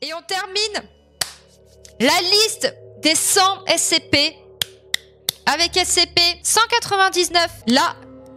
Et on termine la liste des 100 SCP avec SCP-199. Là,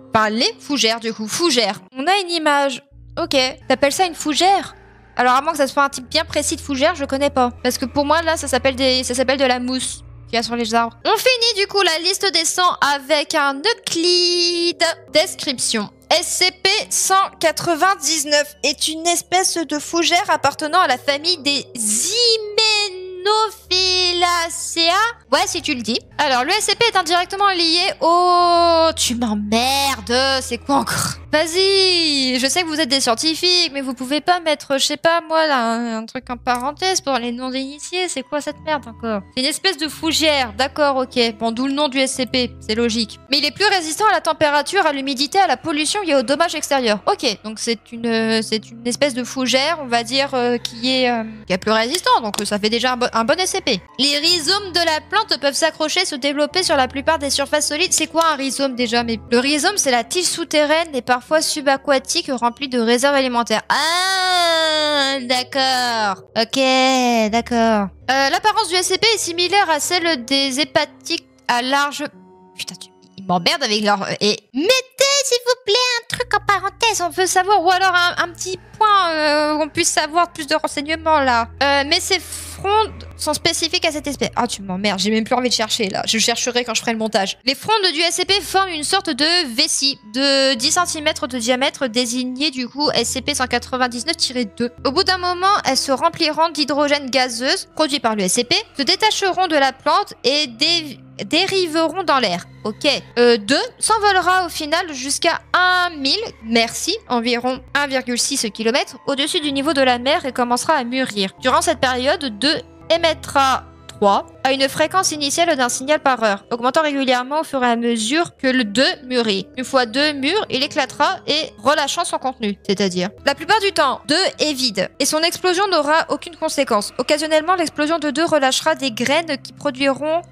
enfin les fougères du coup, fougères. On a une image. Ok, t'appelles ça une fougère? Alors à moins que ça soit un type bien précis de fougère, je connais pas. Parce que pour moi là, ça s'appelle de la mousse qu'il y a sur les arbres. On finit du coup la liste des 100 avec un Euclide. Description. SCP-199 est une espèce de fougère appartenant à la famille des Hymenophyllacea. Ouais, si tu le dis. Alors, le SCP est indirectement lié au... Tu m'emmerdes, c'est quoi encore? Vas-y, je sais que vous êtes des scientifiques, mais vous pouvez pas mettre, je sais pas moi, là, un truc en parenthèse pour les non-initiés. C'est quoi cette merde encore? C'est une espèce de fougère, d'accord, ok. Bon, d'où le nom du SCP, c'est logique. Mais il est plus résistant à la température, à l'humidité, à la pollution et aux dommages extérieurs. Ok, donc c'est une espèce de fougère, on va dire, qui est plus résistant, donc ça fait déjà un bon SCP. Les rhizomes de la plante peuvent s'accrocher, se développer sur la plupart des surfaces solides. C'est quoi un rhizome déjà? Mais le rhizome, c'est la tige souterraine et parfois subaquatique remplie de réserves alimentaires. Ah, d'accord. Ok, d'accord. L'apparence du SCP est similaire à celle des hépatiques à large... Putain, ils m'emmerdent avec leur... Et mettez, s'il vous plaît, un truc en parenthèse, on veut savoir. Ou alors un petit point, on puisse savoir plus de renseignements, là. Mais ces frondes sont spécifiques à cette espèce. Ah, tu m'emmerdes, j'ai même plus envie de chercher, là. Je chercherai quand je ferai le montage. Les frondes du SCP forment une sorte de vessie de 10 cm de diamètre, désignée du coup SCP-199-2. Au bout d'un moment, elles se rempliront d'hydrogène gazeuse, produit par le SCP, se détacheront de la plante et dériveront dans l'air. Ok. 2 s'envolera au final jusqu'à 1000, merci, environ 1,6 km au-dessus du niveau de la mer et commencera à mûrir. Durant cette période, 2 émettra 3 à une fréquence initiale d'un signal par heure, augmentant régulièrement au fur et à mesure que le 2 mûrit. Une fois 2 mûr, il éclatera et relâchant son contenu, c'est-à-dire. La plupart du temps, 2 est vide et son explosion n'aura aucune conséquence. Occasionnellement, l'explosion de 2 relâchera des graines qui grandiront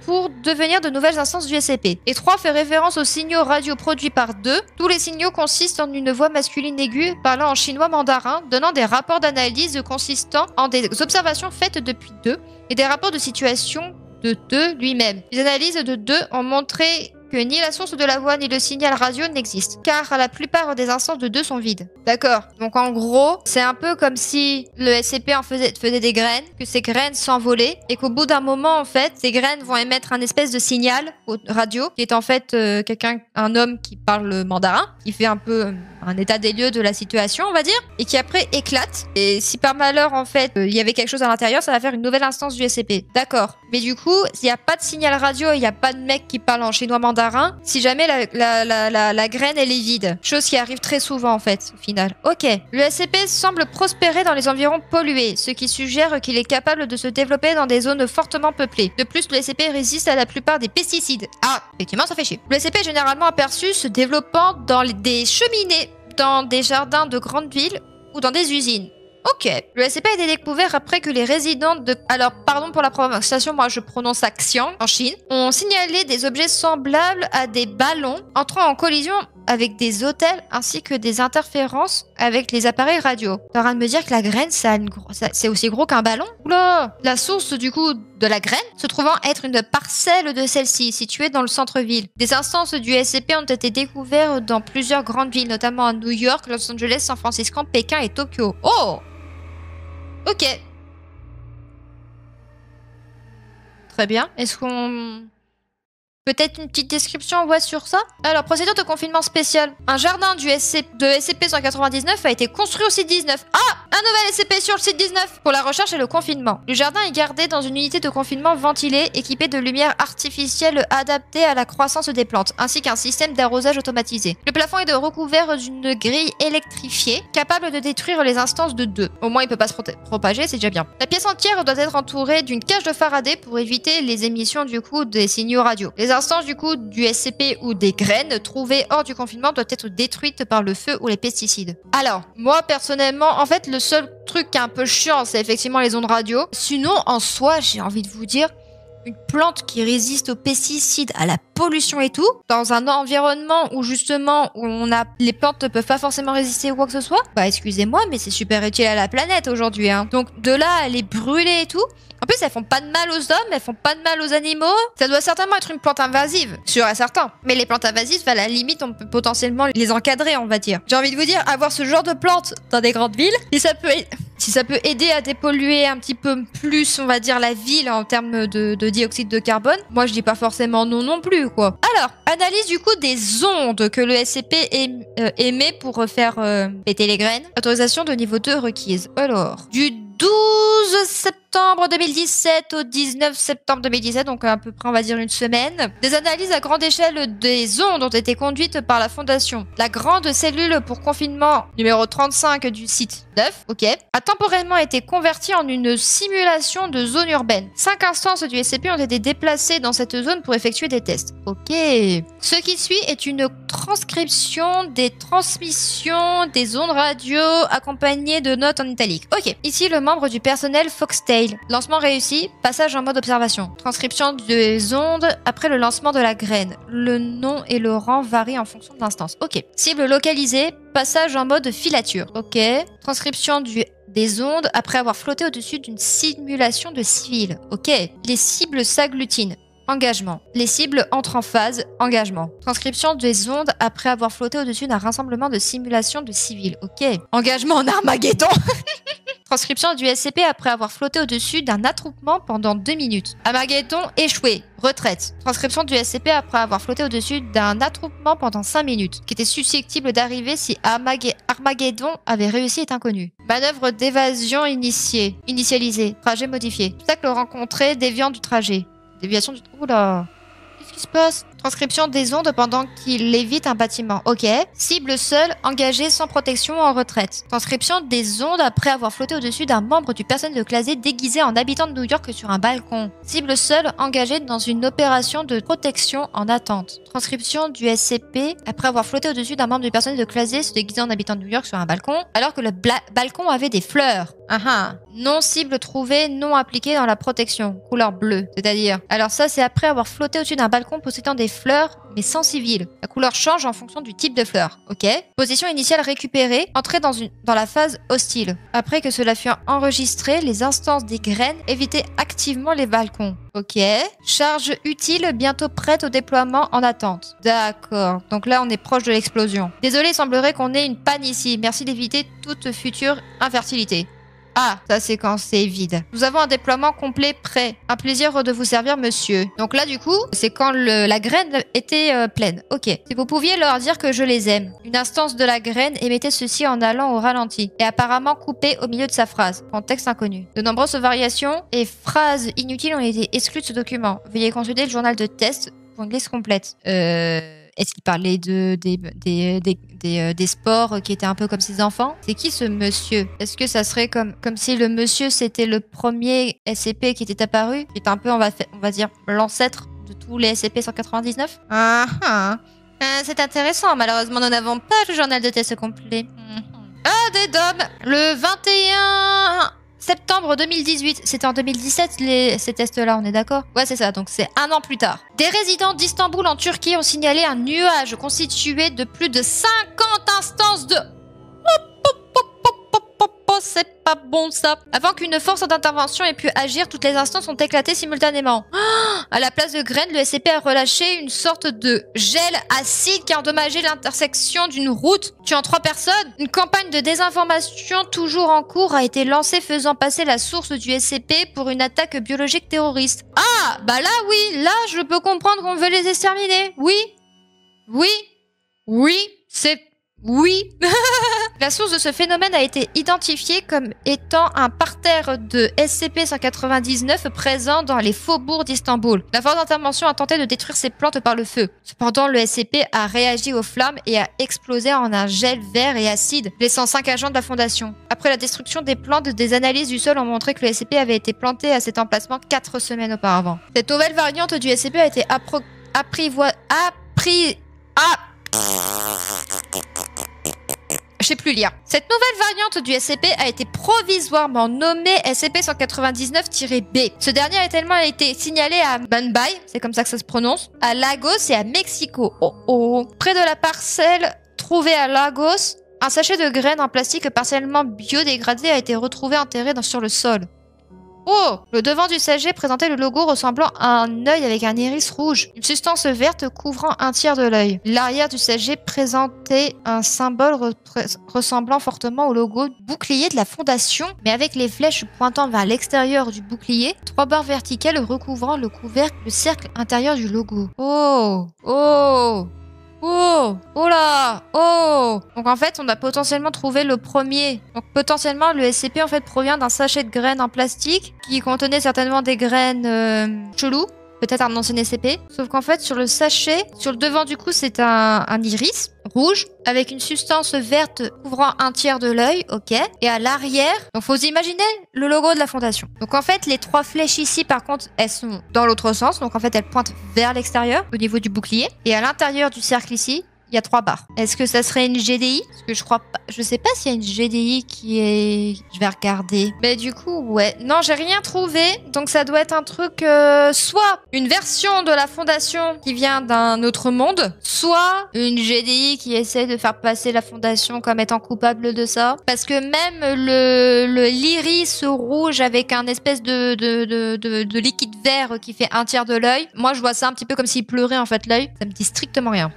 pour devenir de nouvelles instances du SCP. Et 3 fait référence aux signaux radio produits par 2. Tous les signaux consistent en une voix masculine aiguë parlant en chinois mandarin, donnant des rapports d'analyse consistant en des observations faites depuis 2 et des rapports de situation de 2 lui-même. Les analyses de 2 ont montré que ni la source de la voix ni le signal radio n'existent, car la plupart des instances de 2 sont vides. D'accord. Donc en gros, c'est un peu comme si le SCP en faisait des graines, que ces graines s'envolaient, et qu'au bout d'un moment, en fait, ces graines vont émettre un espèce de signal radio, qui est en fait un homme qui parle mandarin, qui fait un peu un état des lieux de la situation, on va dire, et qui après éclate. Et si par malheur, en fait, il y avait quelque chose à l'intérieur, ça va faire une nouvelle instance du SCP. D'accord. Mais du coup, s'il n'y a pas de signal radio, il n'y a pas de mec qui parle en chinois mandarin, si jamais la graine, elle est vide. Chose qui arrive très souvent, en fait, au final. Ok. Le SCP semble prospérer dans les environs pollués, ce qui suggère qu'il est capable de se développer dans des zones fortement peuplées. De plus, le SCP résiste à la plupart des pesticides. Ah, effectivement, ça fait chier. Le SCP est généralement aperçu se développant dans des cheminées, dans des jardins de grandes villes ou dans des usines. Ok. Le SCP a été découvert après que les résidents de... Alors, pardon pour la prononciation, moi je prononce ça Xiang, en Chine, ont signalé des objets semblables à des ballons entrant en collision avec des hôtels ainsi que des interférences avec les appareils radio. T'es en train de me dire que la graine, c'est aussi gros qu'un ballon? Oula! La source du coup de la graine se trouvant être une parcelle de celle-ci, située dans le centre-ville. Des instances du SCP ont été découvertes dans plusieurs grandes villes, notamment à New York, Los Angeles, San Francisco, Pékin et Tokyo. Oh! Ok. Très bien. Est-ce qu'on... Peut-être une petite description ouais, sur ça? Alors, procédure de confinement spécial. Un jardin de SCP-199 a été construit au site 19. Ah! Un nouvel SCP sur le site 19 pour la recherche et le confinement. Le jardin est gardé dans une unité de confinement ventilée, équipée de lumière artificielle adaptée à la croissance des plantes, ainsi qu'un système d'arrosage automatisé. Le plafond est recouvert d'une grille électrifiée, capable de détruire les instances de 2. Au moins, il peut pas se propager, c'est déjà bien. La pièce entière doit être entourée d'une cage de Faraday pour éviter les émissions du coup des signaux radio. Les instances du coup du SCP ou des graines trouvées hors du confinement doivent être détruites par le feu ou les pesticides. Alors, moi personnellement, en fait, le seul truc qui est un peu chiant, c'est effectivement les ondes radio. Sinon, en soi, j'ai envie de vous dire, une plante qui résiste aux pesticides, à la pollution et tout, dans un environnement où justement les plantes ne peuvent pas forcément résister ou quoi que ce soit, bah excusez-moi, mais c'est super utile à la planète aujourd'hui. Hein. Donc de là à les brûler et tout. En plus, elles font pas de mal aux hommes, elles font pas de mal aux animaux. Ça doit certainement être une plante invasive, sûr et certain. Mais les plantes invasives, à la limite, on peut potentiellement les encadrer, on va dire. J'ai envie de vous dire, avoir ce genre de plantes dans des grandes villes, si ça peut aider à dépolluer un petit peu plus, on va dire, la ville en termes de dioxyde de carbone, moi je dis pas forcément non plus, quoi. Alors, analyse du coup des ondes que le SCP émet pour faire péter les graines. Autorisation de niveau 2 requise. Alors, du 12 septembre 2017 au 19 septembre 2017, donc à peu près on va dire une semaine, des analyses à grande échelle des ondes ont été conduites par la Fondation. La grande cellule pour confinement numéro 35 du site 9, ok, a temporairement été convertie en une simulation de zone urbaine. 5 instances du SCP ont été déplacées dans cette zone pour effectuer des tests. Ok. Ce qui suit est une transcription des transmissions des ondes radio accompagnées de notes en italique. Ok. Ici, le membre du personnel Foxtail. Lancement réussi. Passage en mode observation. Transcription des ondes après le lancement de la graine. Le nom et le rang varient en fonction de l'instance. Ok. Cible localisée. Passage en mode filature. Ok. Transcription des ondes après avoir flotté au-dessus d'une simulation de civil. Ok. Les cibles s'agglutinent. Engagement. Les cibles entrent en phase. Engagement. Transcription des ondes après avoir flotté au-dessus d'un rassemblement de simulation de civils. Ok. Engagement en Armageddon. Transcription du SCP après avoir flotté au-dessus d'un attroupement pendant 2 minutes. Armageddon échoué. Retraite. Transcription du SCP après avoir flotté au-dessus d'un attroupement pendant 5 minutes, qui était susceptible d'arriver si Armageddon avait réussi est inconnu. Manœuvre d'évasion initialisée. Trajet modifié. Obstacle rencontré, déviant du trajet. Déviation du... Oula. Qu'est-ce qui se passe? Transcription des ondes pendant qu'il évite un bâtiment. Ok. Cible seule, engagée sans protection en retraite. Transcription des ondes après avoir flotté au-dessus d'un membre du personnel de classe D déguisé en habitant de New York sur un balcon. Cible seule, engagée dans une opération de protection en attente. Transcription du SCP après avoir flotté au-dessus d'un membre du personnel de classe D se déguisé en habitant de New York sur un balcon, alors que le balcon avait des fleurs. Non cible trouvée, non appliquée dans la protection. Couleur bleue, c'est-à-dire. Alors ça, c'est après avoir flotté au-dessus d'un balcon possédant des fleurs, mais sans civil. La couleur change en fonction du type de fleur. Ok. Position initiale récupérée. Entrée dans la phase hostile. Après que cela fut enregistré, les instances des graines évitaient activement les balcons. Ok. Charge utile, bientôt prête au déploiement en attente. D'accord. Donc là, on est proche de l'explosion. Désolé, il semblerait qu'on ait une panne ici. Merci d'éviter toute future infertilité. Ah, ça c'est quand c'est vide. Nous avons un déploiement complet prêt. Un plaisir de vous servir, monsieur. Donc là, du coup, c'est quand la graine était pleine. Ok. Si vous pouviez leur dire que je les aime. Une instance de la graine émettait ceci en allant au ralenti et apparemment coupé au milieu de sa phrase. Contexte inconnu. De nombreuses variations et phrases inutiles ont été exclues de ce document. Veuillez consulter le journal de test pour une liste complète. Est-ce qu'il parlait des sports qui étaient un peu comme ses enfants? C'est qui ce monsieur? Est-ce que ça serait comme si le monsieur c'était le premier SCP qui était apparu? Qui est un peu, on va dire, l'ancêtre de tous les SCP-199? C'est intéressant. Malheureusement, nous n'avons pas le journal de test complet. Ah, des DOM. Le 21 septembre 2018. C'était en 2017 ces tests-là, on est d'accord? Ouais, c'est ça, donc c'est un an plus tard. Des résidents d'Istanbul en Turquie ont signalé un nuage constitué de plus de 50 instances de... C'est pas bon ça. Avant qu'une force d'intervention ait pu agir, toutes les instances ont éclaté simultanément. À la place de graines, le SCP a relâché une sorte de gel acide qui a endommagé l'intersection d'une route, tuant 3 personnes. Une campagne de désinformation toujours en cours a été lancée, faisant passer la source du SCP pour une attaque biologique terroriste. Ah, bah là oui, là je peux comprendre qu'on veut les exterminer. Oui, c'est... Oui. La source de ce phénomène a été identifiée comme étant un parterre de SCP-199 présent dans les faubourgs d'Istanbul. La force d'intervention a tenté de détruire ces plantes par le feu. Cependant, le SCP a réagi aux flammes et a explosé en un gel vert et acide, laissant 5 agents de la Fondation. Après la destruction des plantes, des analyses du sol ont montré que le SCP avait été planté à cet emplacement 4 semaines auparavant. Cette nouvelle variante du SCP a été sais plus lire. Cette nouvelle variante du SCP a été provisoirement nommée SCP-199-B. Ce dernier a tellement été signalé à Mumbai, c'est comme ça que ça se prononce, à Lagos et à Mexico. Oh oh. Près de la parcelle trouvée à Lagos, un sachet de graines en plastique partiellement biodégradé a été retrouvé enterré sur le sol. Oh! Le devant du sachet présentait le logo ressemblant à un œil avec un iris rouge, une substance verte couvrant un tiers de l'œil. L'arrière du sachet présentait un symbole ressemblant fortement au logo bouclier de la fondation, mais avec les flèches pointant vers l'extérieur du bouclier, 3 barres verticales recouvrant le cercle intérieur du logo. Oh! Oh! Oh! Oh là! Oh! Donc en fait, on a potentiellement trouvé le premier. Donc potentiellement, le SCP en fait provient d'un sachet de graines en plastique qui contenait certainement des graines cheloues. Peut-être un ancien SCP. Sauf qu'en fait, sur le sachet, sur le devant du coup, c'est un iris rouge avec une substance verte couvrant un tiers de l'œil, ok. Et à l'arrière, donc faut imaginer le logo de la fondation. Donc en fait, les 3 flèches ici, par contre, elles sont dans l'autre sens. Donc en fait, elles pointent vers l'extérieur au niveau du bouclier. Et à l'intérieur du cercle ici, il y a 3 barres. Est-ce que ça serait une GDI? Parce que je crois pas. Je sais pas s'il y a une GDI qui est. Je vais regarder. Mais du coup, ouais. Non, j'ai rien trouvé. Donc ça doit être un truc. Soit une version de la fondation qui vient d'un autre monde, soit une GDI qui essaie de faire passer la fondation comme étant coupable de ça. Parce que même l'iris rouge avec un espèce de liquide vert qui fait un tiers de l'œil, moi je vois ça un petit peu comme s'il pleurait en fait l'œil. Ça me dit strictement rien.